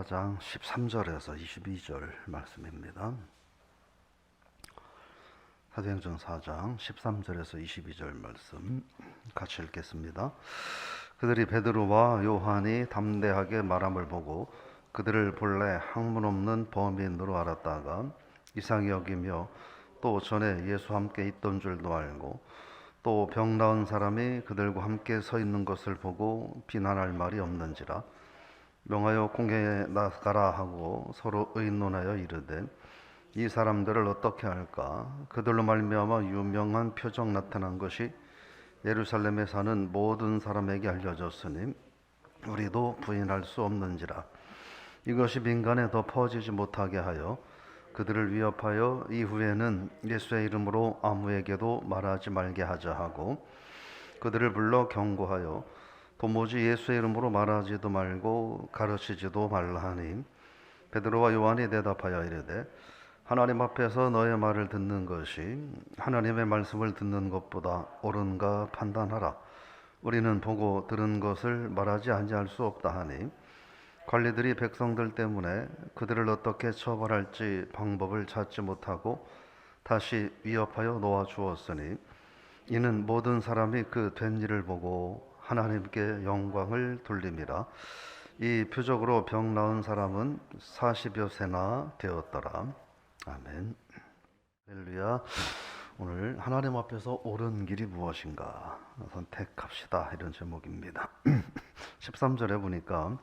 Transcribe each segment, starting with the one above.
4장 13절에서 22절 말씀입니다. 사도행전 4장 13절에서 22절 말씀 같이 읽겠습니다. 그들이 베드로와 요한이 담대하게 말함을 보고 그들을 본래 학문 없는 범인으로 알았다가 이상히 여기며 또 전에 예수와 함께 있던 줄도 알고 또 병 나은 사람이 그들과 함께 서 있는 것을 보고 비난할 말이 없는지라 명하여 공회에 나가라 하고 서로 의논하여 이르되 이 사람들을 어떻게 할까? 그들로 말미암아 유명한 표적 나타난 것이 예루살렘에 사는 모든 사람에게 알려졌으니 우리도 부인할 수 없는지라. 이것이 민간에 더 퍼지지 못하게 하여 그들을 위협하여 이후에는 예수의 이름으로 아무에게도 말하지 말게 하자 하고 그들을 불러 경고하여 도무지 예수의 이름으로 말하지도 말고 가르치지도 말라 하니 베드로와 요한이 대답하여 이르되 하나님 앞에서 너의 말을 듣는 것이 하나님의 말씀을 듣는 것보다 옳은가 판단하라. 우리는 보고 들은 것을 말하지 아니할 수 없다 하니 관리들이 백성들 때문에 그들을 어떻게 처벌할지 방법을 찾지 못하고 다시 위협하여 놓아 주었으니 이는 모든 사람이 그 된 일을 보고 하나님께 영광을 돌림이라. 이 표적으로 병 나은 사람은 40여 세나 되었더라. 아멘. 할렐루야. 오늘 하나님 앞에서 옳은 길이 무엇인가 선택합시다, 이런 제목입니다. 13절에 보니까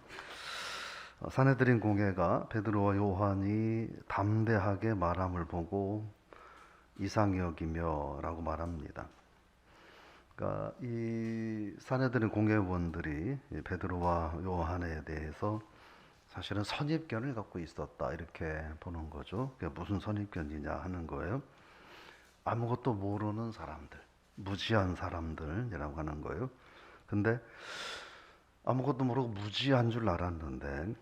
사내들인 공회가 베드로와 요한이 담대하게 말함을 보고 이상히 여기며 라고 말합니다. 그러니까 이 사내들인 공회원들이 베드로와 요한에 대해서 사실은 선입견을 갖고 있었다, 이렇게 보는 거죠. 그게 무슨 선입견이냐 하는 거예요. 아무것도 모르는 사람들, 무지한 사람들이라고 하는 거예요. 근데 아무것도 모르고 무지한 줄 알았는데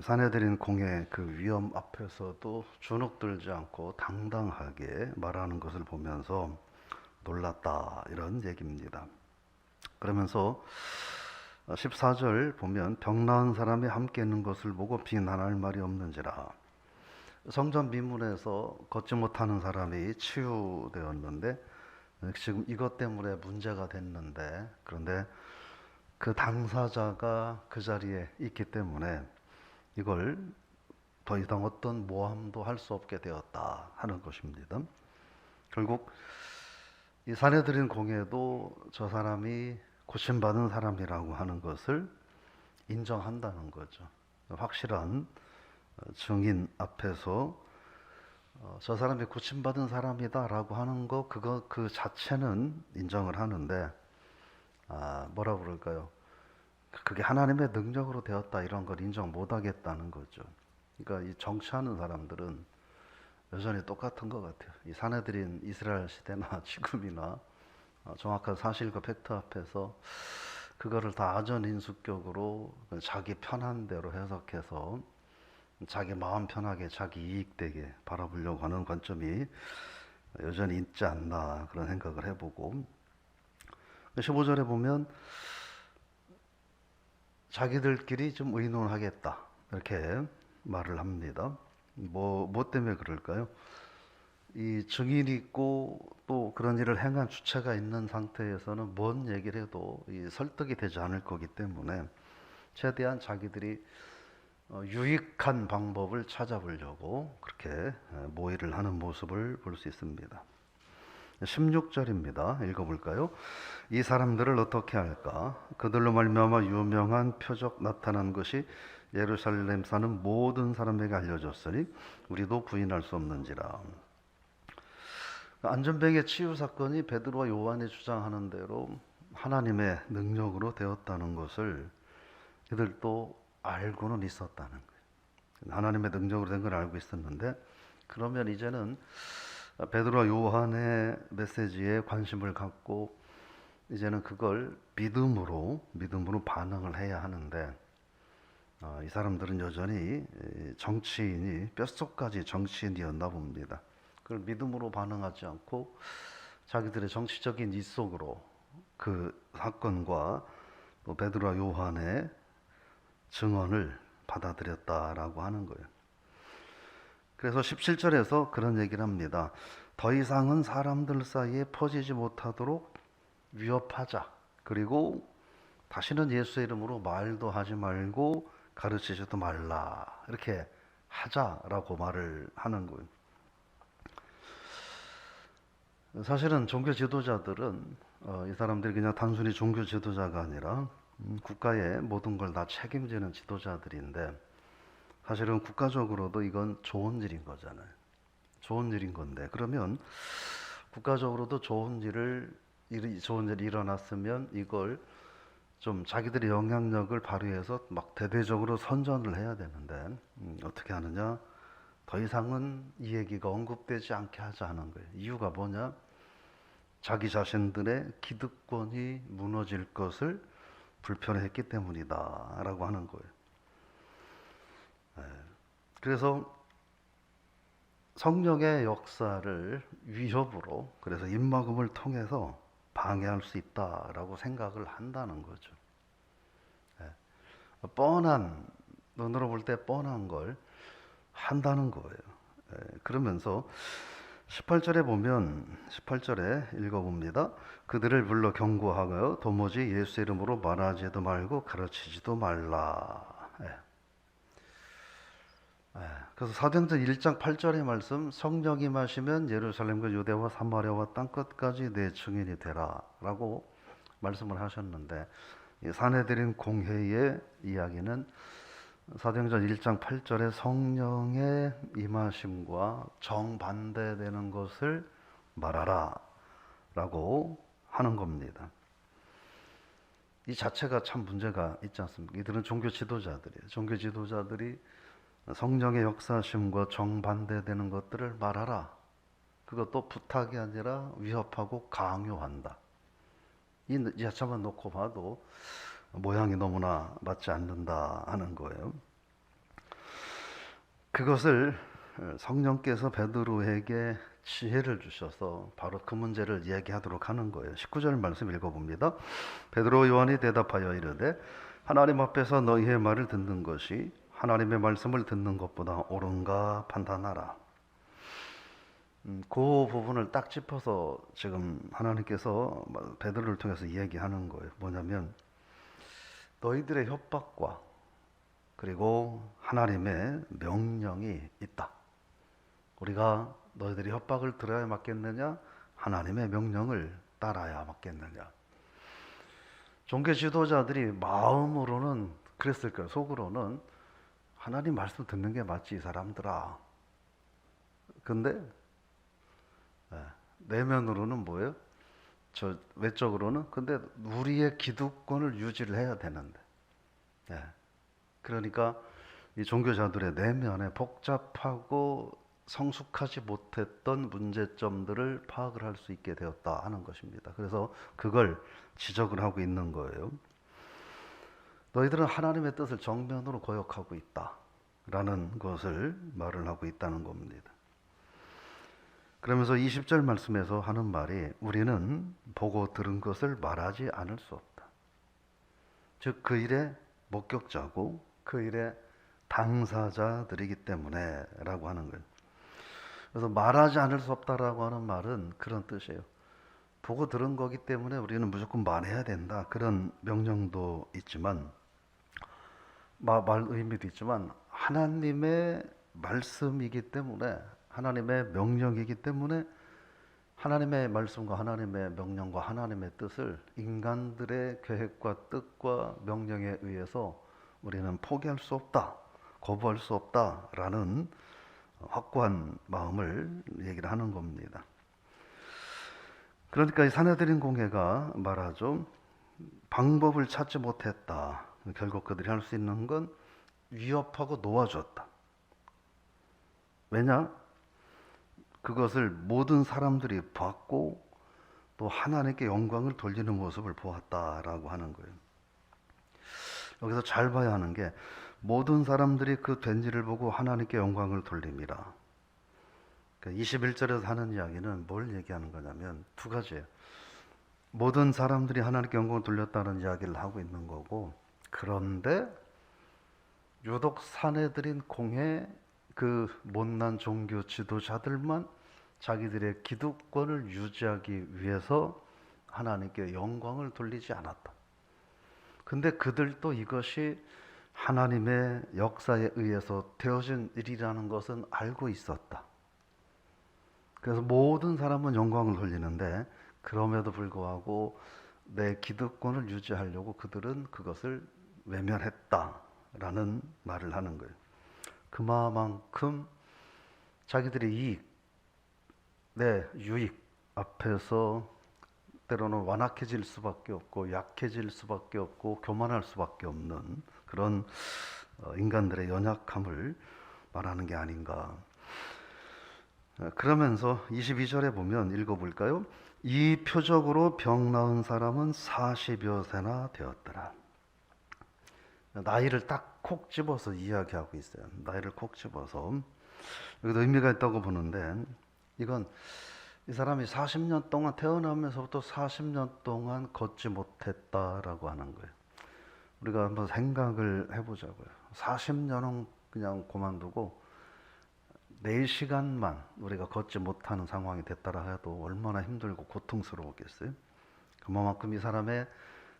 사내들인 공회 그 위험 앞에서도 주눅들지 않고 당당하게 말하는 것을 보면서 놀랐다, 이런 얘기입니다. 그러면서 14절 보면 병 나은 사람이 함께 있는 것을 보고 비난할 말이 없는지라. 성전 미문에서 걷지 못하는 사람이 치유되었는데 지금 이것 때문에 문제가 됐는데, 그런데 그 당사자가 그 자리에 있기 때문에 이걸 더 이상 어떤 모함도 할 수 없게 되었다 하는 것입니다. 결국 이 사내들인 공회도 저 사람이 고침받은 사람이라고 하는 것을 인정한다는 거죠. 확실한 증인 앞에서 저 사람이 고침받은 사람이다라고 하는 거, 그거 그 자체는 인정을 하는데 뭐라 그럴까요? 그게 하나님의 능력으로 되었다, 이런 걸 인정 못하겠다는 거죠. 그러니까 이 정치하는 사람들은 여전히 똑같은 것 같아요. 이 사내들인 이스라엘 시대나 지금이나 정확한 사실과 팩트 앞에서 그거를 다 아전인수격으로 자기 편한 대로 해석해서 자기 마음 편하게 자기 이익되게 바라보려고 하는 관점이 여전히 있지 않나, 그런 생각을 해보고 15절에 보면 자기들끼리 좀 의논하겠다, 이렇게 말을 합니다. 뭐 때문에 그럴까요? 이 증인이 있고 또 그런 일을 행한 주체가 있는 상태에서는 뭔 얘기를 해도 설득이 되지 않을 거기 때문에 최대한 자기들이 유익한 방법을 찾아보려고 그렇게 모의를 하는 모습을 볼 수 있습니다. 16절입니다. 읽어볼까요? 이 사람들을 어떻게 할까? 그들로 말미암아 유명한 표적 나타난 것이 예루살렘 사는 모든 사람에게 알려졌으니 우리도 부인할 수 없는지라. 안전뱅이의 치유 사건이 베드로와 요한이 주장하는 대로 하나님의 능력으로 되었다는 것을 이들도 알고는 있었다는 거예요. 하나님의 능력으로 된 걸 알고 있었는데, 그러면 이제는 베드로와 요한의 메시지에 관심을 갖고 이제는 그걸 믿음으로 반응을 해야 하는데 이 사람들은 여전히 정치인이 뼛속까지 정치인이었나 봅니다. 그걸 믿음으로 반응하지 않고 자기들의 정치적인 이속으로 그 사건과 또 베드로와 요한의 증언을 받아들였다라고 하는 거예요. 그래서 17절에서 그런 얘기를 합니다. 더 이상은 사람들 사이에 퍼지지 못하도록 위협하자. 그리고 다시는 예수의 이름으로 말도 하지 말고 가르치지도 말라. 이렇게 하자라고 말을 하는 거예요. 사실은 종교 지도자들은 이 사람들이 그냥 단순히 종교 지도자가 아니라 국가의 모든 걸 다 책임지는 지도자들인데, 사실은 국가적으로도 이건 좋은 일인 거잖아요. 좋은 일인 건데, 그러면 국가적으로도 좋은 일이 일어났으면 이걸 좀 자기들의 영향력을 발휘해서 막 대대적으로 선전을 해야 되는데, 어떻게 하느냐? 더 이상은 이 얘기가 언급되지 않게 하자 하는 거예요. 이유가 뭐냐? 자기 자신들의 기득권이 무너질 것을 불편했기 때문이다 라고 하는 거예요. 그래서 성령의 역사를 위협으로, 그래서 입막음을 통해서 방해할 수 있다라고 생각을 한다는 거죠. 뻔한, 눈으로 볼 때 뻔한 걸 한다는 거예요. 그러면서 18절에 보면, 18절에 읽어봅니다. 그들을 불러 경고하여 도무지 예수 이름으로 말하지도 말고 가르치지도 말라. 그래서 사도행전 1장 8절의 말씀, 성령이 임하시면 예루살렘과 유대와 사마리아와 땅끝까지 내 증인이 되라 라고 말씀을 하셨는데, 이 사내들인 공회의 이야기는 사도행전 1장 8절에 성령의 임하심과 정반대되는 것을 말하라 라고 하는 겁니다. 이 자체가 참 문제가 있지 않습니까? 이들은 종교 지도자들이에요. 종교 지도자들이 성령의 역사심과 정반대되는 것들을 말하라. 그것도 부탁이 아니라 위협하고 강요한다. 이 자체만 놓고 봐도 모양이 너무나 맞지 않는다 하는 거예요. 그것을 성령께서 베드로에게 지혜를 주셔서 바로 그 문제를 이야기하도록 하는 거예요. 19절 말씀 읽어봅니다. 베드로 요한이 대답하여 이르되 하나님 앞에서 너희의 말을 듣는 것이 하나님의 말씀을 듣는 것보다 옳은가 판단하라. 그 부분을 딱 짚어서 지금 하나님께서 베드로를 통해서 이야기하는 거예요. 뭐냐면 너희들의 협박과 그리고 하나님의 명령이 있다. 우리가 너희들이 협박을 들어야 맞겠느냐? 하나님의 명령을 따라야 맞겠느냐? 종교 지도자들이 마음으로는 그랬을 거예요. 속으로는 하나님 말씀 듣는 게 맞지 이 사람들아. 근데 내면으로는 뭐예요? 저 외적으로는 근데 우리의 기득권을 유지를 해야 되는데. 그러니까 이 종교자들의 내면에 복잡하고 성숙하지 못했던 문제점들을 파악을 할 수 있게 되었다 하는 것입니다. 그래서 그걸 지적을 하고 있는 거예요. 너희들은 하나님의 뜻을 정면으로 거역하고 있다 라는 것을 말을 하고 있다는 겁니다. 그러면서 20절 말씀에서 하는 말이 우리는 보고 들은 것을 말하지 않을 수 없다. 즉 그 일의 목격자고 그 일의 당사자들이기 때문에 라고 하는 거예요. 그래서 말하지 않을 수 없다라고 하는 말은 그런 뜻이에요. 보고 들은 거기 때문에 우리는 무조건 말해야 된다. 그런 명령도 있지만 말 의미도 있지만 하나님의 말씀이기 때문에 하나님의 명령이기 때문에 하나님의 말씀과 하나님의 명령과 하나님의 뜻을 인간들의 계획과 뜻과 명령에 의해서 우리는 포기할 수 없다, 거부할 수 없다라는 확고한 마음을 얘기를 하는 겁니다. 그러니까 이 사내들인 공회가 말하죠. 방법을 찾지 못했다. 결국 그들이 할 수 있는 건 위협하고 놓아줬다. 왜냐? 그것을 모든 사람들이 봤고 또 하나님께 영광을 돌리는 모습을 보았다라고 하는 거예요. 여기서 잘 봐야 하는 게 모든 사람들이 그 된 일을 보고 하나님께 영광을 돌립니다. 21절에서 하는 이야기는 뭘 얘기하는 거냐면 두 가지예요. 모든 사람들이 하나님께 영광을 돌렸다는 이야기를 하고 있는 거고, 그런데 유독 사내들인 공회 그 못난 종교 지도자들만 자기들의 기득권을 유지하기 위해서 하나님께 영광을 돌리지 않았다. 근데 그들도 이것이 하나님의 역사에 의해서 되어진 일이라는 것은 알고 있었다. 그래서 모든 사람은 영광을 돌리는데 그럼에도 불구하고 내 기득권을 유지하려고 그들은 그것을 외면했다라는 말을 하는 거예요. 그만큼 자기들의 이익, 내 유익 앞에서 때로는 완악해질 수밖에 없고 약해질 수밖에 없고 교만할 수밖에 없는 그런 인간들의 연약함을 말하는 게 아닌가. 그러면서 22절에 보면 읽어볼까요? 이 표적으로 병 나은 사람은 40여 세나 되었더라. 나이를 딱 콕 집어서 이야기하고 있어요. 나이를 콕 집어서. 여기도 의미가 있다고 보는데 이건 이 사람이 40년 동안 태어나면서부터 40년 동안 걷지 못했다라고 하는 거예요. 우리가 한번 생각을 해보자고요. 40년은 그냥 그만두고 4시간만 우리가 걷지 못하는 상황이 됐다라 해도 얼마나 힘들고 고통스러웠겠어요. 그만큼 이 사람의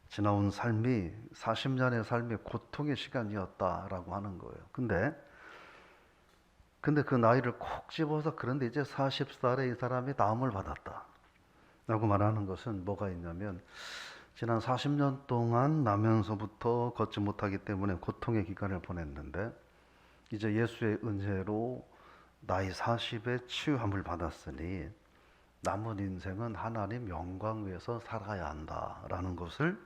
지나온 삶이 40년의 삶이 고통의 시간이었다라고 하는 거예요. 근데 그 나이를 콕 집어서 그런데 이제 40살에 이 사람이 나음을 받았다 라고 말하는 것은 뭐가 있냐면 지난 40년 동안 나면서부터 걷지 못하기 때문에 고통의 기간을 보냈는데 이제 예수의 은혜로 나이 40에 치유함을 받았으니 남은 인생은 하나님 영광 위에서 살아야 한다라는 것을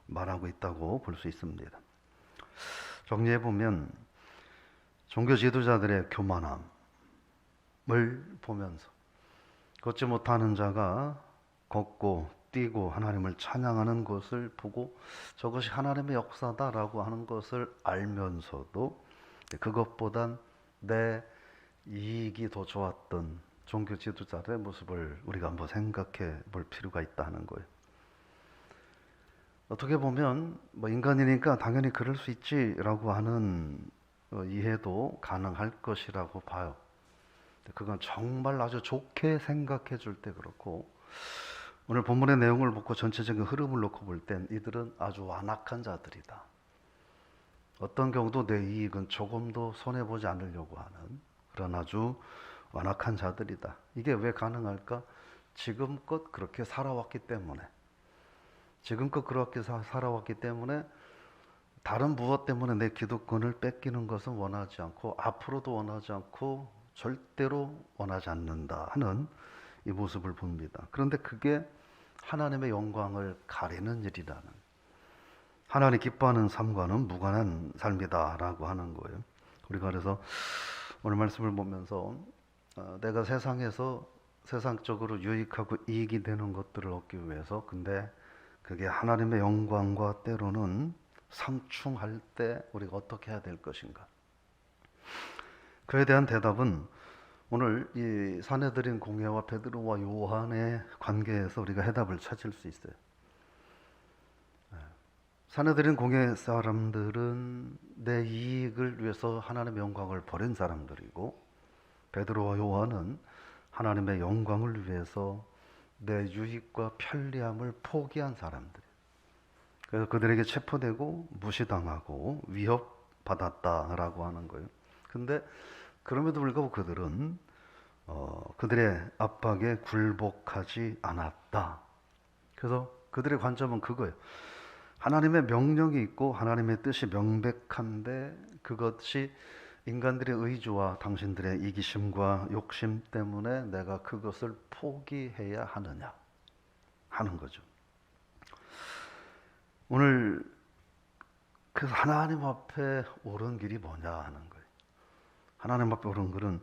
말하고 있다고 볼 수 있습니다. 정리해보면 종교 지도자들의 교만함을 보면서 걷지 못하는 자가 걷고 뛰고 하나님을 찬양하는 것을 보고 저것이 하나님의 역사다라고 하는 것을 알면서도 그것보단 내 이익이 더 좋았던 종교 지도자들의 모습을 우리가 한번 생각해 볼 필요가 있다는 거예요. 어떻게 보면 뭐 인간이니까 당연히 그럴 수 있지라고 하는 이해도 가능할 것이라고 봐요. 그건 정말 아주 좋게 생각해 줄 때 그렇고 오늘 본문의 내용을 보고 전체적인 흐름을 놓고 볼 땐 이들은 아주 완악한 자들이다. 어떤 경우도 내 이익은 조금도 손해보지 않으려고 하는 그런 아주 완악한 자들이다. 이게 왜 가능할까? 지금껏 그렇게 살아왔기 때문에 살아왔기 때문에 다른 무엇 때문에 내 기득권을 뺏기는 것은 원하지 않고 앞으로도 원하지 않고 절대로 원하지 않는다 하는 이 모습을 봅니다. 그런데 그게 하나님의 영광을 가리는 일이라는 하나님 기뻐하는 삶과는 무관한 삶이다라고 하는 거예요. 우리가 그래서 오늘 말씀을 보면서 내가 세상에서 세상적으로 유익하고 이익이 되는 것들을 얻기 위해서 근데 그게 하나님의 영광과 때로는 상충할 때 우리가 어떻게 해야 될 것인가? 그에 대한 대답은 오늘 이 사내들인 공회와 베드로와 요한의 관계에서 우리가 해답을 찾을 수 있어요. 사내들인 공회 사람들은 내 이익을 위해서 하나님의 영광을 버린 사람들이고 베드로와 요한은 하나님의 영광을 위해서 내 유익과 편리함을 포기한 사람들이에요. 그래서 그들에게 체포되고 무시당하고 위협받았다라고 하는 거예요. 근데 그럼에도 불구하고 그들은 그들의 압박에 굴복하지 않았다. 그래서 그들의 관점은 그거예요. 하나님의 명령이 있고 하나님의 뜻이 명백한데 그것이 인간들의 의지와 당신들의 이기심과 욕심 때문에 내가 그것을 포기해야 하느냐 하는 거죠. 오늘 그 하나님 앞에 옳은 길이 뭐냐 하는 거예요. 하나님 앞에 옳은 길은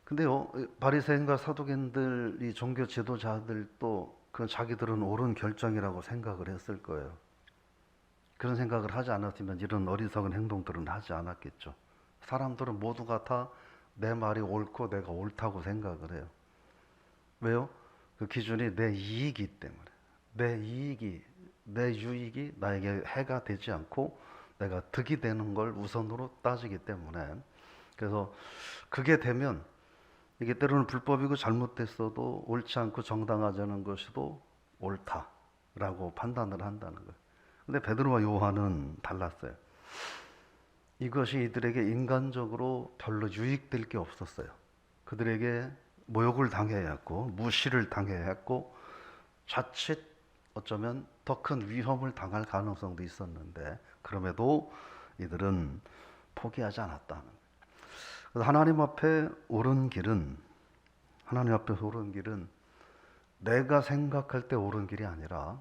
근데요 바리새인과 사두개인들 이 종교 지도자들도 그 자기들은 옳은 결정이라고 생각을 했을 거예요. 그런 생각을 하지 않았으면 이런 어리석은 행동들은 하지 않았겠죠. 사람들은 모두가 다 내 말이 옳고 내가 옳다고 생각을 해요. 왜요? 그 기준이 내 이익이기 때문에 내 유익이 나에게 해가 되지 않고 내가 득이 되는 걸 우선으로 따지기 때문에, 그래서 그게 되면 이게 때로는 불법이고 잘못됐어도 옳지 않고 정당하지 않은 것이도 옳다라고 판단을 한다는 거예요. 근데 베드로와 요한은 달랐어요. 이것이 이들에게 인간적으로 별로 유익될 게 없었어요. 그들에게 모욕을 당해야 했고 무시를 당해야 했고 자칫 어쩌면 더 큰 위험을 당할 가능성도 있었는데, 그럼에도 이들은 포기하지 않았다는 거예요. 그래서 하나님 앞에 옳은 길은, 하나님 앞에서 옳은 길은 내가 생각할 때 옳은 길이 아니라,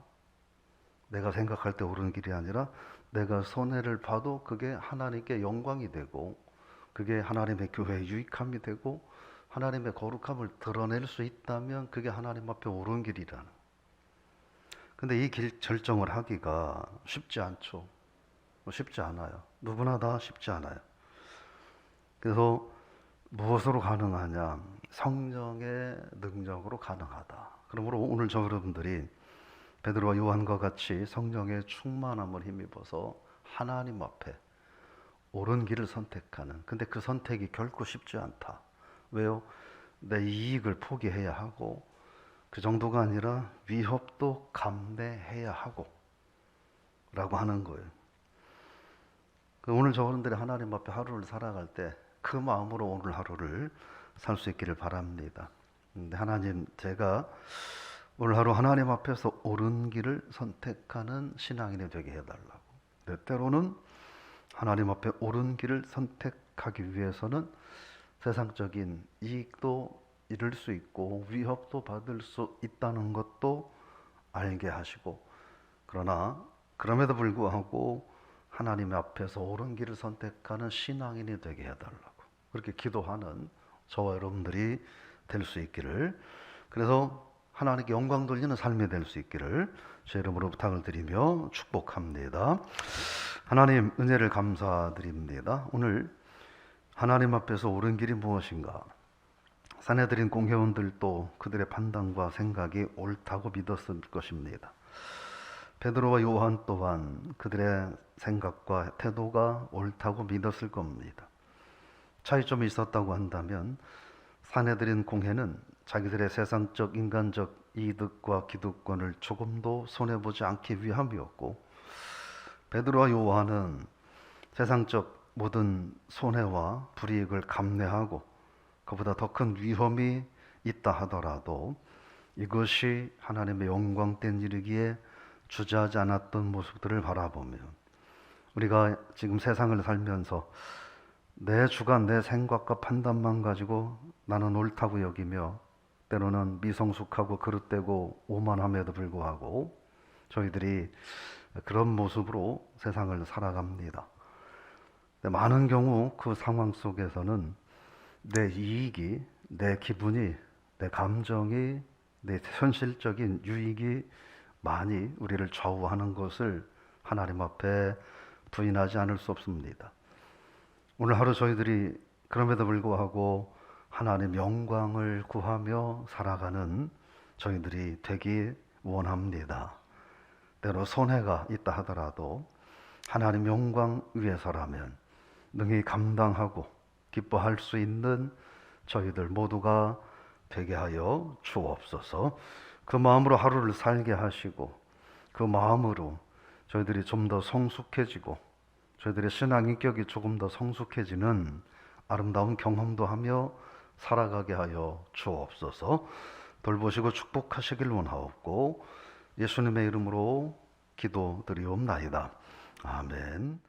내가 손해를 봐도 그게 하나님께 영광이 되고 그게 하나님의 교회에 유익함이 되고 하나님의 거룩함을 드러낼 수 있다면 그게 하나님 앞에 옳은 길이라는. 근데 이 길 결정을 하기가 쉽지 않죠. 쉽지 않아요. 누구나 다 쉽지 않아요. 그래서 무엇으로 가능하냐? 성령의 능력으로 가능하다. 그러므로 오늘 저 여러분들이 베드로와 요한과 같이 성령의 충만함을 힘입어서 하나님 앞에 옳은 길을 선택하는, 근데 그 선택이 결코 쉽지 않다. 왜요? 내 이익을 포기해야 하고 그 정도가 아니라 위협도 감내해야 하고 라고 하는 거예요. 오늘 저분들이 하나님 앞에 하루를 살아갈 때 그 마음으로 오늘 하루를 살 수 있기를 바랍니다. 근데 하나님, 제가 오늘 하루 하나님 앞에서 옳은 길을 선택하는 신앙인이 되게 해달라고. 때로는 하나님 앞에 옳은 길을 선택하기 위해서는 세상적인 이익도 잃을 수 있고 위협도 받을 수 있다는 것도 알게 하시고, 그러나 그럼에도 불구하고 하나님 앞에서 옳은 길을 선택하는 신앙인이 되게 해달라고 그렇게 기도하는 저와 여러분들이 될 수 있기를, 그래서 하나님께 영광 돌리는 삶이 될 수 있기를 제 이름으로 부탁을 드리며 축복합니다. 하나님, 은혜를 감사드립니다. 오늘 하나님 앞에서 옳은 길이 무엇인가? 사내들인 공회원들도 그들의 판단과 생각이 옳다고 믿었을 것입니다. 베드로와 요한 또한 그들의 생각과 태도가 옳다고 믿었을 겁니다. 차이점이 있었다고 한다면 사내들인 공회는 자기들의 세상적 인간적 이득과 기득권을 조금도 손해보지 않기 위함이었고, 베드로와 요한은 세상적 모든 손해와 불이익을 감내하고 그보다 더 큰 위험이 있다 하더라도 이것이 하나님의 영광된 일이기에 주저하지 않았던 모습들을 바라보면, 우리가 지금 세상을 살면서 내 주관, 내 생각과 판단만 가지고 나는 옳다고 여기며 때로는 미성숙하고 그릇되고 오만함에도 불구하고 저희들이 그런 모습으로 세상을 살아갑니다. 많은 경우 그 상황 속에서는 내 이익이, 내 기분이, 내 감정이, 내 현실적인 유익이 많이 우리를 좌우하는 것을 하나님 앞에 부인하지 않을 수 없습니다. 오늘 하루 저희들이 그럼에도 불구하고 하나님 영광을 구하며 살아가는 저희들이 되기 원합니다. 때로 손해가 있다 하더라도 하나님 영광 위해서라면 능히 감당하고 기뻐할 수 있는 저희들 모두가 되게 하여 주옵소서. 그 마음으로 하루를 살게 하시고 그 마음으로 저희들이 좀 더 성숙해지고 저희들의 신앙 인격이 조금 더 성숙해지는 아름다운 경험도 하며 살아가게 하여 주옵소서. 돌보시고 축복하시길 원하옵고 예수님의 이름으로 기도드리옵나이다. 아멘.